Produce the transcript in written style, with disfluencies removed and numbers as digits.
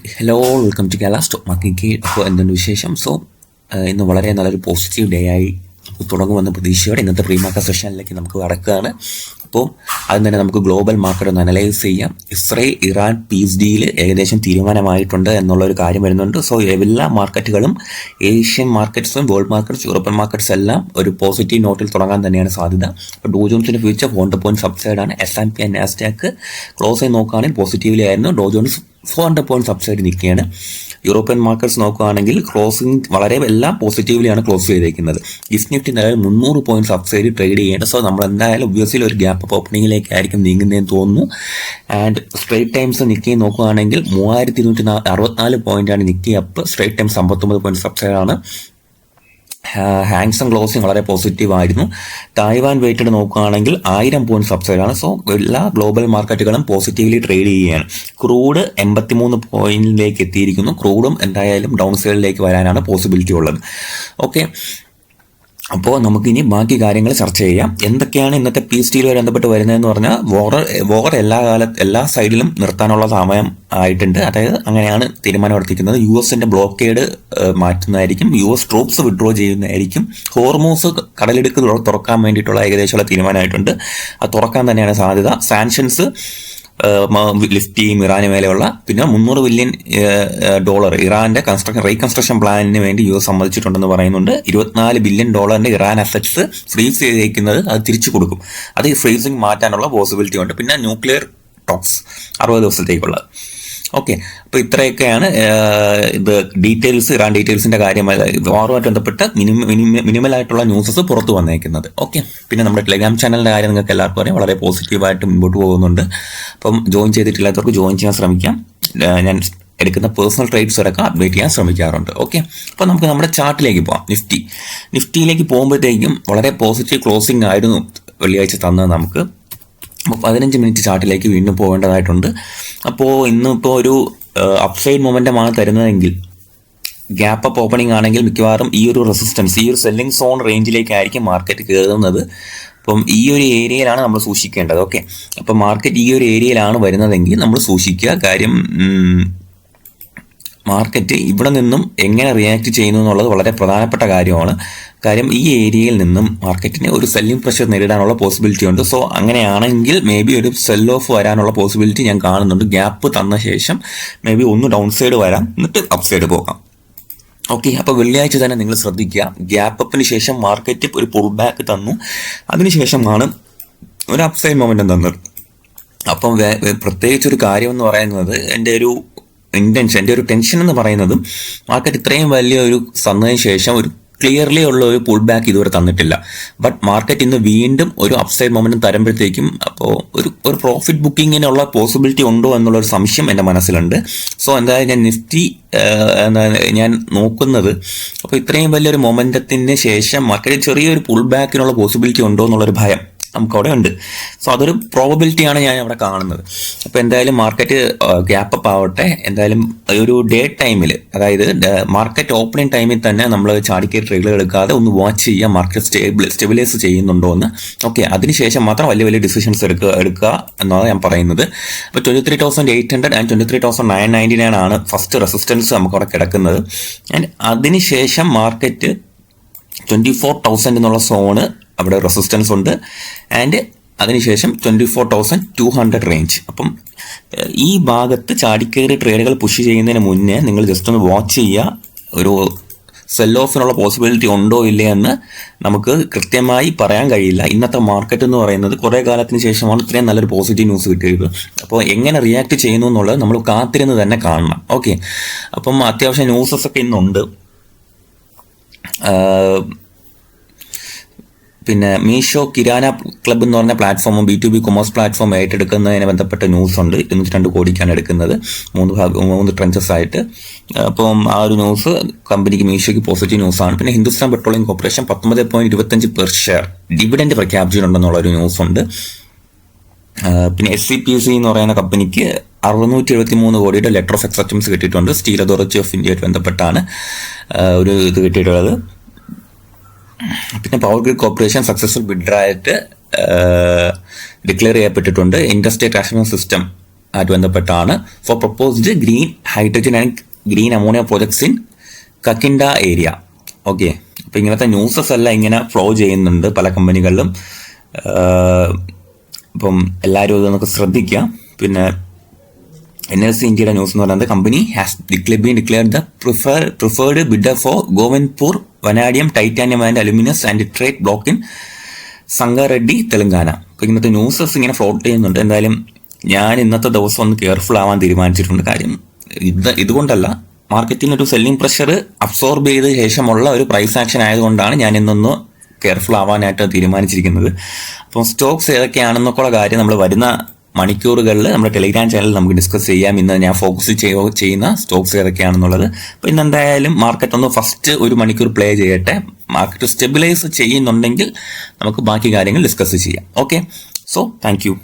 Hello, welcome to Kerala stock market. അപ്പോൾ എന്തുണ്ട് വിശേഷം? ഇന്ന് വളരെ നല്ലൊരു പോസിറ്റീവ് ഡേ ആയി തുടങ്ങുമെന്ന പ്രതീക്ഷയോടെ ഇന്നത്തെ പ്രീ മാർക്കറ്റ് സെഷനിലേക്ക് നമുക്ക് കടക്കുകയാണ്. അപ്പോൾ അതിന് തന്നെ നമുക്ക് ഗ്ലോബൽ മാർക്കറ്റ് ഒന്ന് അനലൈസ് ചെയ്യാം. ഇസ്രയേൽ ഇറാൻ പീസ് ഡീൽ ഏകദേശം തീരുമാനമായിട്ടുണ്ട് എന്നുള്ളൊരു കാര്യം വരുന്നുണ്ട്. എല്ലാ മാർക്കറ്റുകളും, ഏഷ്യൻ മാർക്കറ്റ്സും വേൾഡ് മാർക്കറ്റ്സ്, യൂറോപ്യൻ മാർക്കറ്റ്സ് എല്ലാം ഒരു പോസിറ്റീവ് നോട്ടിൽ തുടങ്ങാൻ തന്നെയാണ് സാധ്യത. അപ്പോൾ ഡോ ജോൺസിന്റെ ഫ്യൂച്ചർ 400 പോയിന്റ് സബ്സൈഡാണ്. S&P ആൻഡ് നാസ്ഡാക്ക് ക്ലോസ് ആയി നോക്കുകയാണെങ്കിൽ പോസിറ്റീവ്ലി ആയിരുന്നു. ഡോ ജോൺസ് 400 പോയിന്റ് സബ്സൈഡ് നിൽക്കുകയാണ്. യൂറോപ്യൻ മാർക്കറ്റ്സ് നോക്കുകയാണെങ്കിൽ ക്ലോസിംഗ് വളരെ എല്ലാം പോസിറ്റീവ്ലിയാണ് ക്ലോസ് ചെയ്തിരിക്കുന്നത്. നിഫ്റ്റി നിലവിൽ 300 പോയിന്റ് സബ്സൈഡ് ട്രേഡ് ചെയ്യേണ്ടത്. നമ്മൾ എന്തായാലും ഒബ്വിയസ്ലി ഒരു ഗ്യാപ്പ് അപ്പ് ഓപ്പണിംഗിലേക്കായിരിക്കും നീങ്ങുന്നതെന്ന് തോന്നുന്നു. ആൻഡ് സ്ട്രേറ്റ് ടൈംസ് നിക്കി നോക്കുകയാണെങ്കിൽ 3264 പോയിന്റാണ് Nikkei up. Straits Times 59 point സബ്സൈഡാണ്. ഹാങ്സൺ ക്ലോസിംഗ് വളരെ പോസിറ്റീവ് ആയിരുന്നു. തായ്വാൻ വെയിറ്റഡ് നോക്കുകയാണെങ്കിൽ 1000 പോയിന്റ് സബ്സൈഡാണ്. എല്ലാ ഗ്ലോബൽ മാർക്കറ്റുകളും പോസിറ്റീവ്ലി ട്രേഡ് ചെയ്യുകയാണ്. ക്രൂഡ് 83 പോയിന്റിലേക്ക് എത്തിയിരിക്കുന്നു. ക്രൂഡും എന്തായാലും ഡൗൺ സൈഡിലേക്ക് വരാനാണ് പോസിബിലിറ്റി ഉള്ളത്. ഓക്കെ, അപ്പോൾ നമുക്കിനി ബാക്കി കാര്യങ്ങൾ ചർച്ച ചെയ്യാം. എന്തൊക്കെയാണ് ഇന്നത്തെ പീസ് ഡീലുമായി ബന്ധപ്പെട്ട് വരുന്നതെന്ന് പറഞ്ഞാൽ, വോർ എല്ലാ സൈഡിലും നിർത്താനുള്ള സമയം ആയിട്ടുണ്ട്. അതായത് അങ്ങനെയാണ് തീരുമാനമെടുത്തിരിക്കുന്നത്. US ബ്ലോക്കേഡ് മാറ്റുന്നതായിരിക്കും. US ട്രൂപ്സ് വിഡ്രോ ചെയ്യുന്നതായിരിക്കും. ഹോർമൂസ് കടലിടുക്ക് തുറക്കാൻ വേണ്ടിയിട്ടുള്ള ഏകദേശമുള്ള തീരുമാനമായിട്ടുണ്ട്. അത് തുറക്കാൻ തന്നെയാണ് സാധ്യത. സാങ്ഷൻസ് ലിഫ്റ്റ് ചെയ്യും ഇറാന് മേലെയുള്ള. പിന്നെ $300 ബില്യൺ ഇറാന്റെ റീകൺസ്ട്രക്ഷൻ പ്ലാനിന് വേണ്ടി US സമ്മതിച്ചിട്ടുണ്ടെന്ന് പറയുന്നുണ്ട്. $24 ബില്യൺ ഇറാൻ അസറ്റ്സ് ഫ്രീസ് ചെയ്തേക്കുന്നത് അത് തിരിച്ചു കൊടുക്കും. അത് ഫ്രീസിങ് മാറ്റാനുള്ള പോസിബിലിറ്റി ഉണ്ട്. പിന്നെ ന്യൂക്ലിയർ ടോക്സ് 60 ദിവസത്തേക്കുള്ളത്. ഓക്കെ, അപ്പോൾ ഇത്രയൊക്കെയാണ് ഇത് ഡീറ്റെയിൽസ്, ഇറാൻ ഡീറ്റെയിൽസിന്റെ കാര്യമായി വാറുമായിട്ട് ബന്ധപ്പെട്ട് മിനിമലായിട്ടുള്ള ന്യൂസസ് പുറത്തു വന്നേക്കുന്നത്. ഓക്കെ, പിന്നെ നമ്മുടെ ടെലിഗ്രാം ചാനലിന്റെ കാര്യം നിങ്ങൾക്ക് എല്ലാവർക്കും അറിയാം, വളരെ പോസിറ്റീവായിട്ട് മുമ്പോട്ട് പോകുന്നുണ്ട്. അപ്പം ജോയിൻ ചെയ്തിട്ടില്ലാത്തവർക്ക് ജോയിൻ ചെയ്യാൻ ശ്രമിക്കാം. ഞാൻ എടുക്കുന്ന പേഴ്സണൽ ട്രേഡ്സ് വരെയൊക്കെ അപ്ഡേറ്റ് ചെയ്യാൻ ശ്രമിക്കാറുണ്ട്. ഓക്കെ, അപ്പോൾ നമുക്ക് നമ്മുടെ ചാർട്ടിലേക്ക് പോകാം. നിഫ്റ്റിയിലേക്ക് പോകുമ്പോഴത്തേക്കും വളരെ പോസിറ്റീവ് ക്ലോസിംഗ് ആയിരുന്നു വെള്ളിയാഴ്ച തന്നത് നമുക്ക്. അപ്പോൾ 15 മിനിറ്റ് ചാർട്ടിലേക്ക് വീണ്ടും പോകേണ്ടതായിട്ടുണ്ട്. അപ്പോൾ ഇന്നിപ്പോൾ ഒരു അപ്സൈഡ് മൊമെൻറ്റമാണ് തരുന്നതെങ്കിൽ, ഗ്യാപ്പ് അപ്പ് ഓപ്പണിംഗ് ആണെങ്കിൽ മിക്കവാറും ഈ ഒരു റെസിസ്റ്റൻസ്, ഈ ഒരു സെല്ലിംഗ് സോൺ റേഞ്ചിലേക്കായിരിക്കും മാർക്കറ്റ് കയറുന്നത്. അപ്പം ഈ ഒരു ഏരിയയിലാണ് നമ്മൾ സൂക്ഷിക്കേണ്ടത്. ഓക്കെ, അപ്പം മാർക്കറ്റ് ഈ ഒരു ഏരിയയിലാണ് വരുന്നതെങ്കിൽ നമ്മൾ സൂക്ഷിക്കുക. കാര്യം മാർക്കറ്റ് ഇവിടെ നിന്നും എങ്ങനെ റിയാക്ട് ചെയ്യുന്നു എന്നുള്ളത് വളരെ പ്രധാനപ്പെട്ട കാര്യമാണ്. കാര്യം ഈ ഏരിയയിൽ നിന്നും മാർക്കറ്റിന് ഒരു സെല്ലിംഗ് പ്രഷർ നേരിടാനുള്ള പോസിബിലിറ്റി ഉണ്ട്. അങ്ങനെയാണെങ്കിൽ മേ ബി ഒരു സെൽ ഓഫ് വരാനുള്ള പോസിബിലിറ്റി ഞാൻ കാണുന്നുണ്ട്. ഗ്യാപ്പ് തന്ന ശേഷം മേ ബി ഒന്ന് ഡൗൺ സൈഡ് വരാം, എന്നിട്ട് അപ്പ് സൈഡ് പോകാം. ഓക്കെ, അപ്പോൾ വെള്ളിയാഴ്ച തന്നെ നിങ്ങൾ ശ്രദ്ധിക്കുക. ഗ്യാപ്പ് അപ്പിന് ശേഷം മാർക്കറ്റ് ഒരു പുൾ ബാക്ക് തന്നു. അതിനുശേഷമാണ് ഒരു അപ്പ് സൈഡ് മൊമെന്റം തന്നത്. അപ്പം പ്രത്യേകിച്ചൊരു കാര്യം എന്ന് പറയുന്നത്, എൻ്റെ ഒരു ടെൻഷൻ എന്ന് പറയുന്നത്, മാർക്കറ്റ് ഇത്രയും വലിയൊരു തന്നതിന് ശേഷം ഒരു ക്ലിയർലി ഉള്ള ഒരു പുൾ ബാക്ക് ഇതുവരെ തന്നിട്ടില്ല. ബട്ട് മാർക്കറ്റ് ഇന്ന് വീണ്ടും ഒരു അപ്സൈഡ് മൊമെന്റം തരുമ്പോഴത്തേക്കും അപ്പോൾ ഒരു പ്രോഫിറ്റ് ബുക്കിങ്ങിനുള്ള പോസിബിലിറ്റി ഉണ്ടോ എന്നുള്ളൊരു സംശയം എൻ്റെ മനസ്സിലുണ്ട്. എന്തായാലും ഞാൻ നിഫ്റ്റി ഞാൻ നോക്കുന്നത്, അപ്പോൾ ഇത്രയും വലിയൊരു മൊമെന്റത്തിന് ശേഷം മാർക്കറ്റ് ചെറിയൊരു പുൾ ബാക്കിനുള്ള പോസിബിലിറ്റി ഉണ്ടോ എന്നുള്ളൊരു ഭയം നമുക്കവിടെ ഉണ്ട്. അതൊരു പ്രോബബിലിറ്റിയാണ് ഞാൻ അവിടെ കാണുന്നത്. അപ്പോൾ എന്തായാലും മാർക്കറ്റ് ഗ്യാപ്പ് അപ്പ് ആവട്ടെ. എന്തായാലും ഒരു ഡേ ടൈമിൽ, അതായത് മാർക്കറ്റ് ഓപ്പണിംഗ് ടൈമിൽ തന്നെ നമ്മൾ ചാടിക്കയറി ട്രേഡുകൾ എടുക്കാതെ ഒന്ന് വാച്ച് ചെയ്യുക, മാർക്കറ്റ് സ്റ്റെബിലൈസ് ചെയ്യുന്നുണ്ടോ എന്ന്. ഓക്കെ, അതിനുശേഷം മാത്രം വലിയ ഡിസിഷൻസ് എടുക്കുക എന്നാണ് ഞാൻ പറയുന്നത്. അപ്പോൾ 23,800 ആൻഡ് 23,999 ആണ് ഫസ്റ്റ് റെസിസ്റ്റൻസ് നമുക്ക് അവിടെ കിടക്കുന്നത്. ആൻഡ് അതിനുശേഷം മാർക്കറ്റ് 24,000 എന്നുള്ള സോണ് അവിടെ റെസിസ്റ്റൻസ് ഉണ്ട്. ആൻഡ് അതിനുശേഷം 24,200 റേഞ്ച്. അപ്പം ഈ ഭാഗത്ത് ചാടിക്കയറി ട്രേഡുകൾ പുഷ് ചെയ്യുന്നതിന് മുന്നേ നിങ്ങൾ ജസ്റ്റ് ഒന്ന് വാച്ച് ചെയ്യുക. ഒരു സെൽ ഓഫിനുള്ള പോസിബിലിറ്റി ഉണ്ടോ ഇല്ലേ എന്ന് നമുക്ക് കൃത്യമായി പറയാൻ കഴിയില്ല. ഇന്നത്തെ മാർക്കറ്റ് എന്ന് പറയുന്നത് കുറേ കാലത്തിന് ശേഷമാണ് ഇത്രയും നല്ലൊരു പോസിറ്റീവ് ന്യൂസ് കിട്ടിയത്. അപ്പോൾ എങ്ങനെ റിയാക്ട് ചെയ്യുന്നു എന്നുള്ളത് നമ്മൾ കാത്തിരുന്ന് തന്നെ കാണണം. ഓക്കെ, അപ്പം അത്യാവശ്യം ന്യൂസസ് ഒക്കെ ഇന്നുണ്ട്. പിന്നെ മീഷോ കിരാന ക്ലബ് എന്ന് പറഞ്ഞ പ്ലാറ്റ്ഫോമും B2B കൊമേഴ്സ് പ്ലാറ്റ്ഫോം ഏറ്റെടുക്കുന്നതിനെ ബന്ധപ്പെട്ട ന്യൂസ് ഉണ്ട്. 202 കോടിക്കാണ് എടുക്കുന്നത്, 3 ട്രഞ്ചസ് ആയിട്ട്. അപ്പം ആ ഒരു ന്യൂസ് കമ്പനിക്ക്, മീഷോയ്ക്ക് പോസിറ്റീവ് ന്യൂസാണ്. പിന്നെ Hindustan Petroleum Corporation 19.25 per share dividend പ്രഖ്യാപിച്ചിട്ടുണ്ടെന്നുള്ള ഒരു ന്യൂസ് ഉണ്ട്. പിന്നെ SCPC എന്ന് പറയുന്ന കമ്പനിക്ക് 673 കോടിയുടെ ലെറ്റർ ഓഫ് അക്സെപ്റ്റൻസ് കിട്ടിയിട്ടുണ്ട്. സ്റ്റീൽ അതോറിറ്റി ഓഫ് ഇന്ത്യയായിട്ട് ബന്ധപ്പെട്ടാണ് ഒരു ഇത് കിട്ടിയിട്ടുള്ളത്. പിന്നെ പവർ ഗ്രിഡ് കോർപ്പറേഷൻ സക്സസ്ഫുൾ ബിഡറായിട്ട് ഡിക്ലെയർ ചെയ്യപ്പെട്ടിട്ടുണ്ട്. ഇൻഡസ്ട്രിയൽ ട്രാൻസ്മിഷൻ സിസ്റ്റം ആയിട്ട് ബന്ധപ്പെട്ടാണ് for proposed green hydrogen and green ammonia projects in Kakinada area. Okay, അപ്പോൾ ഇങ്ങനത്തെ ന്യൂസസ് എല്ലാം ഇങ്ങനെ ഫ്ലോ ചെയ്യുന്നുണ്ട് പല കമ്പനികളിലും. ഇപ്പം എല്ലാവരും ഇതൊക്കെ ശ്രദ്ധിക്കുക. പിന്നെ NLC ഇന്ത്യയുടെ ന്യൂസ് എന്ന് പറയുന്നത് company has been declared the preferred bidder for Govindpur vanadium titanium and aluminium സാൻഡിട്രേറ്റ് ബ്ലോക്ക് ഇൻ സംഗറെഡ്ഡി തെലങ്കാന. അപ്പോൾ ഇങ്ങനത്തെ ന്യൂസസ് ഇങ്ങനെ ഫ്ലോട്ട് ചെയ്യുന്നുണ്ട്. എന്തായാലും ഞാൻ ഇന്നത്തെ ദിവസം ഒന്ന് കെയർഫുൾ ആവാൻ തീരുമാനിച്ചിട്ടുണ്ട്. കാര്യം ഇതുകൊണ്ടല്ല, മാർക്കറ്റിന് ഒരു സെല്ലിംഗ് പ്രഷർ അബ്സോർബ് ചെയ്ത ശേഷമുള്ള ഒരു പ്രൈസ് ആക്ഷൻ ആയതുകൊണ്ടാണ് ഞാൻ ഇന്നൊന്ന് കെയർഫുൾ ആവാനായിട്ട് തീരുമാനിച്ചിരിക്കുന്നത്. അപ്പം സ്റ്റോക്സ് ഏതൊക്കെയാണെന്നൊക്കെയുള്ള കാര്യം നമ്മൾ വരുന്ന മണിക്കൂറുകളിൽ നമ്മുടെ ടെലിഗ്രാം ചാനലിൽ നമുക്ക് ഡിസ്കസ് ചെയ്യാം. ഇന്ന് ഞാൻ ഫോക്കസ് ചെയ്യുന്ന സ്റ്റോക്സ് ഏതൊക്കെയാണെന്നുള്ളത്. അപ്പോൾ ഇന്ന് എന്തായാലും മാർക്കറ്റ് ഒന്ന് ഫസ്റ്റ് ഒരു മണിക്കൂർ പ്ലേ ചെയ്യട്ടെ. മാർക്കറ്റ് സ്റ്റെബിലൈസ് ചെയ്യുന്നുണ്ടെങ്കിൽ നമുക്ക് ബാക്കി കാര്യങ്ങൾ ഡിസ്കസ് ചെയ്യാം. Okay, so thank you.